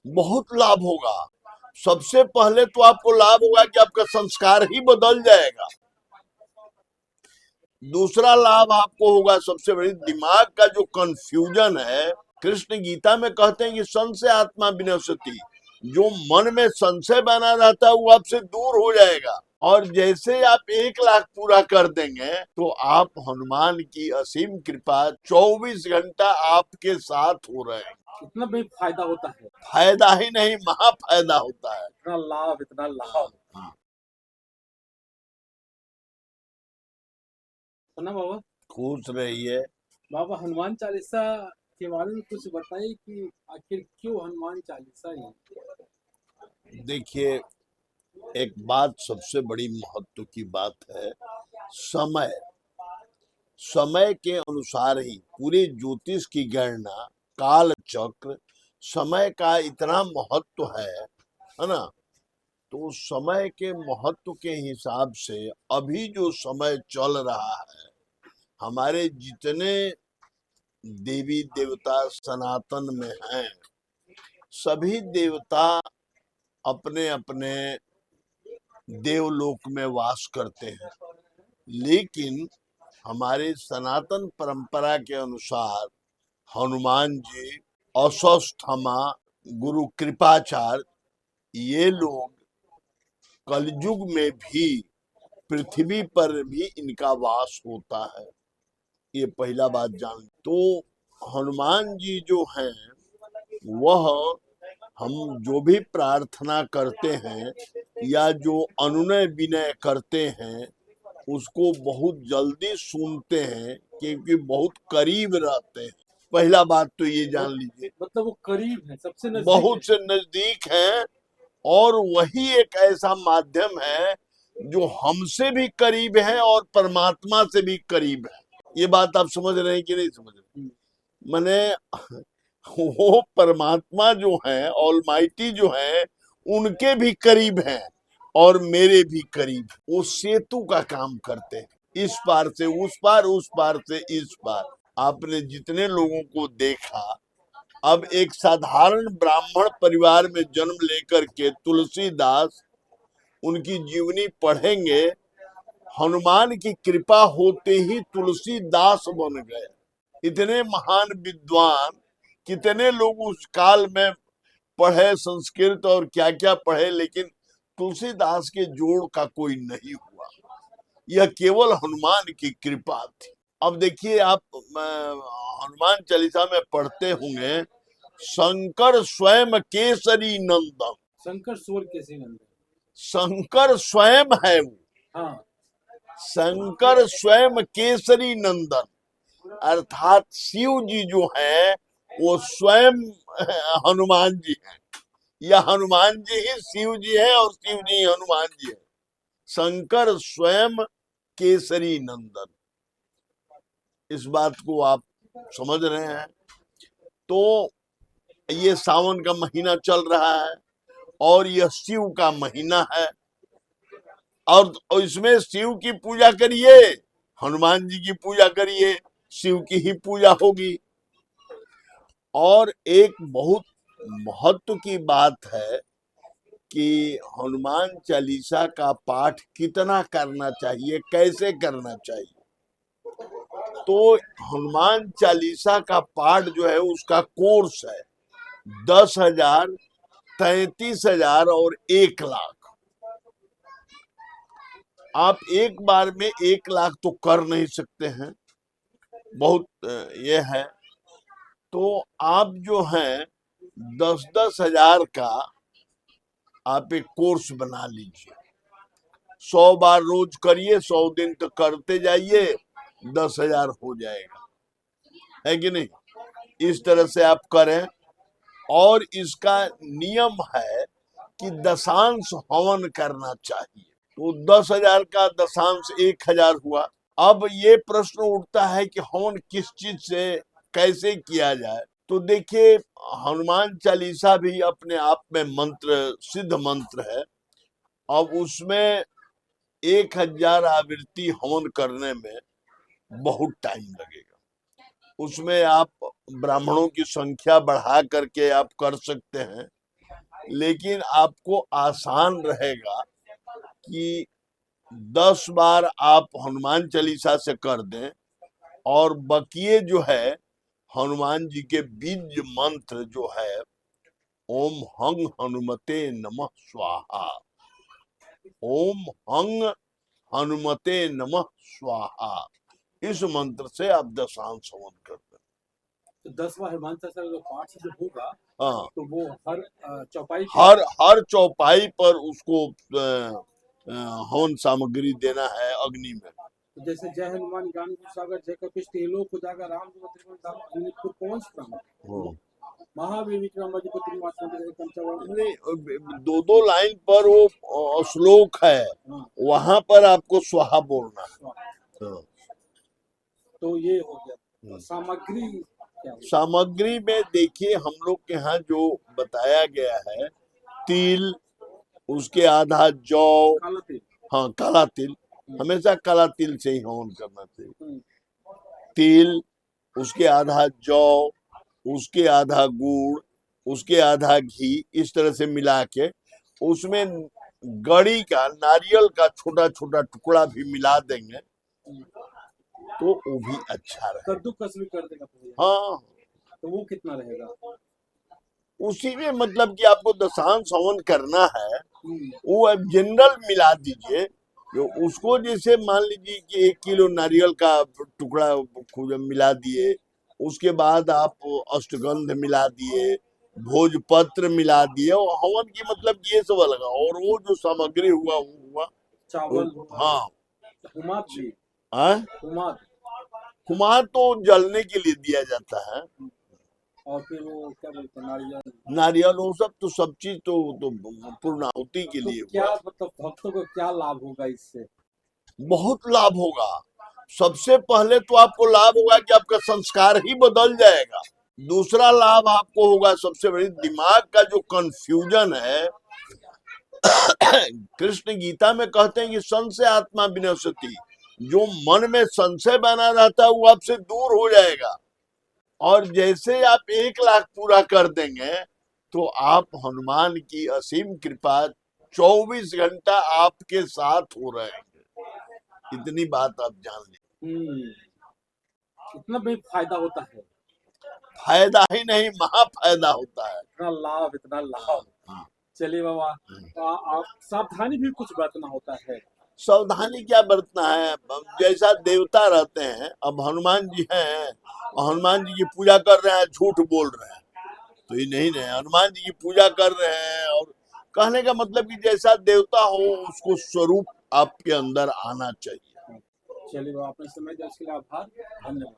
बहुत लाभ होगा। सबसे पहले तो आपको लाभ होगा कि आपका संस्कार ही बदल जाएगा। दूसरा लाभ आपको होगा, सबसे बड़ी, दिमाग का जो कंफ्यूजन है, कृष्ण गीता में कहते हैं कि संशय आत्मा विनश्यति, जो मन में संशय बना रहता है वो आपसे दूर हो जाएगा। और जैसे आप 1 लाख पूरा कर देंगे तो आप हनुमान की असीम कृपा 24 घंटा आपके साथ हो रहे हैं। इतना भी फायदा होता है? फायदा ही नहीं, महा फायदा होता है। इतना लाभ, इतना लाभ। हाँ। सुना बाबा? खुश रहिए। बाबा, हनुमान चालीसा के बारे में कुछ बताइए कि आखिर क्यों हनुमान चालीसा ही? देखिए, एक बात सबसे बड़ी महत्व की बात है, समय। समय के अनुसार ही पूरे ज्योतिष की गणना, काल चक्र, समय का इतना महत्व है ना। तो समय के महत्व के हिसाब से अभी जो समय चल रहा है, हमारे जितने देवी देवता सनातन में हैं, सभी देवता अपने अपने देवलोक में वास करते हैं। लेकिन हमारे सनातन परंपरा के अनुसार हनुमान जी, अश्वत्थामा, गुरु कृपाचार्य, ये लोग कलयुग में भी पृथ्वी पर भी इनका वास होता है। ये पहला बात जान। तो हनुमान जी जो हैं, वह हम जो भी प्रार्थना करते हैं या जो अनुनय विनय करते हैं, उसको बहुत जल्दी सुनते हैं, क्योंकि बहुत करीब रहते हैं। पहला बात तो ये जान लीजिए, मतलब वो करीब है, सबसे नजदीक बहुत है। से नजदीक हैं। और वही एक ऐसा माध्यम है जो हमसे भी करीब है और परमात्मा से भी करीब है। ये बात आप समझ रहे हैं कि नहीं समझ रहे? माने वो परमात्मा जो है, ऑलमाइटी जो है, उनके भी करीब हैं और मेरे भी करीब। वो सेतु का काम करते हैं, इस पार से उस पार, उस पार से इस पार। आपने जितने लोगों को देखा, अब एक साधारण ब्राह्मण परिवार में जन्म लेकर के तुलसीदास उनकी जीवनी पढ़ेंगे, हनुमान की कृपा होते ही तुलसीदास बन गए। इतने महान विद्वान, कितने लोग उस काल में पढ़े संस्कृत और क्या क्या पढ़े, लेकिन तुलसीदास के जोड़ का कोई नहीं हुआ। यह केवल हनुमान की कृपा थी। अब देखिए, आप हनुमान चालीसा में पढ़ते होंगे, शंकर स्वयं केसरी नंदन। शंकर स्वर केसरी नंदन। शंकर स्वयं है वो। हाँ। शंकर स्वयं केसरी नंदन, अर्थात शिव जी जो है वो स्वयं हनुमान जी हैं, या हनुमान जी ही शिव जी हैं और शिव जी हनुमान जी हैं। शंकर स्वयं केसरी नंदन, इस बात को आप समझ रहे हैं। तो ये सावन का महीना चल रहा है और यह शिव का महीना है, और इसमें शिव की पूजा करिए, हनुमान जी की पूजा करिए, शिव की ही पूजा होगी। और एक बहुत महत्व की बात है कि हनुमान चालीसा का पाठ कितना करना चाहिए, कैसे करना चाहिए। तो हनुमान चालीसा का पाठ जो है, उसका कोर्स है 10,000, 33,000 और 1 लाख। आप एक बार में 1 लाख तो कर नहीं सकते हैं, बहुत ये है। तो आप जो है 10,000 का आप एक कोर्स बना लीजिए, 100 बार रोज करिए, 100 दिन तक करते जाइए, 10,000 हो जाएगा, है कि नहीं। इस तरह से आप करें। और इसका नियम है कि दशांश हवन करना चाहिए। तो 10,000 का दशांश 1,000 हुआ। अब ये प्रश्न उठता है कि हवन किस चीज से कैसे किया जाए। तो देखिए, हनुमान चालीसा भी अपने आप में मंत्र, सिद्ध मंत्र है। अब उसमें 1,000 आवृत्ति हवन करने में बहुत टाइम लगेगा। उसमें आप ब्राह्मणों की संख्या बढ़ा करके आप कर सकते हैं, लेकिन आपको आसान रहेगा कि 10 बार आप हनुमान चालीसा से कर दें और बकिए जो है हनुमान जी के बीज मंत्र जो है ओम हंग हनुमते नमः स्वाहा, ओम हंग हनुमते नमः स्वाहा, इस मंत्र से आप दशांश हवन कर दें। तो 10वां हनुमान चालीसा का पाठ जो होगा हाँ, तो वो हर चौपाई पे हर चौपाई पर उसको हवन सामग्री देना है अग्नि में। तो जैसे जय हनुमान ज्ञान गुण सागर जय कपीश तेलो को जाकर राम को त्रिकोण धाम अग्नि को कौन क्रम महावीर विक्रम अधिपति निवास पंचवर्ण। नहीं, दो लाइन पर वो श्लोक है, हाँ, वहां पर आपको स्वाहा बोलना है। हाँ। तो ये हो गया। सामग्री क्या है? सामग्री में देखिए हम लोग के यहाँ जो बताया गया है, तिल, उसके आधा जौ, काला तिल, हाँ काला तिल, हमेशा काला तिल से ही हवन करना चाहिए। तिल, उसके आधा जौ, उसके आधा गुड़, उसके आधा घी, इस तरह से मिला के उसमें गड़ी का नारियल का छोटा छोटा टुकड़ा भी मिला देंगे तो वो भी अच्छा रहेगा। कद्दूकस भी कर देगा हाँ, तो वो कितना रहेगा? उसी में मतलब कि आपको दशांश हवन करना है, वो आप जनरल मिला दीजिए। जो उसको जैसे मान लीजिए कि 1 किलो नारियल का टुकड़ा मिला दिए, उसके बाद आप अष्टगंध मिला दिए, भोजपत्र मिला दिए, और हवन की मतलब ये सब लगा, और वो जो सामग्री हुआ वो हुआ चावल, हाँ। हुमाद भी, हुमाद कुमार तो जलने के लिए दिया जाता है, और फिर वो क्या बोलते हैं नारियल, नारियल, वो सब तो सब चीज तो पूर्णाहुति के तो लिए क्या हुआ। मतलब भक्तों को क्या लाभ होगा इससे? बहुत लाभ होगा। सबसे पहले तो आपको लाभ होगा कि आपका संस्कार ही बदल जाएगा। दूसरा लाभ आपको होगा, सबसे बड़ी दिमाग का जो कंफ्यूजन है, कृष्ण गीता में कहते हैं कि संशय आत्मा विनश्यति, जो मन में संशय बना रहता है वो आपसे दूर हो जाएगा। और जैसे आप 1 लाख पूरा कर देंगे तो आप हनुमान की असीम कृपा 24 घंटा आपके साथ हो रहेंगे। इतनी बात आप जान लीजिए। इतना भी फायदा होता है? फायदा ही नहीं, महा फायदा होता है। इतना लाभ, इतना लाभ। चलिए बाबा, आप सावधानी भी कुछ बरतना होता है? सावधानी क्या बरतना है, जैसा देवता रहते हैं, अब हनुमान जी हैं, हनुमान जी की पूजा कर रहे हैं, झूठ बोल रहे हैं तो ये नहीं रहे, हनुमान जी की पूजा कर रहे हैं, और कहने का मतलब कि जैसा देवता हो उसको स्वरूप आपके अंदर आना चाहिए। चलिए बाबा, अपने समय दिया उसके लिए आभार, धन्यवाद।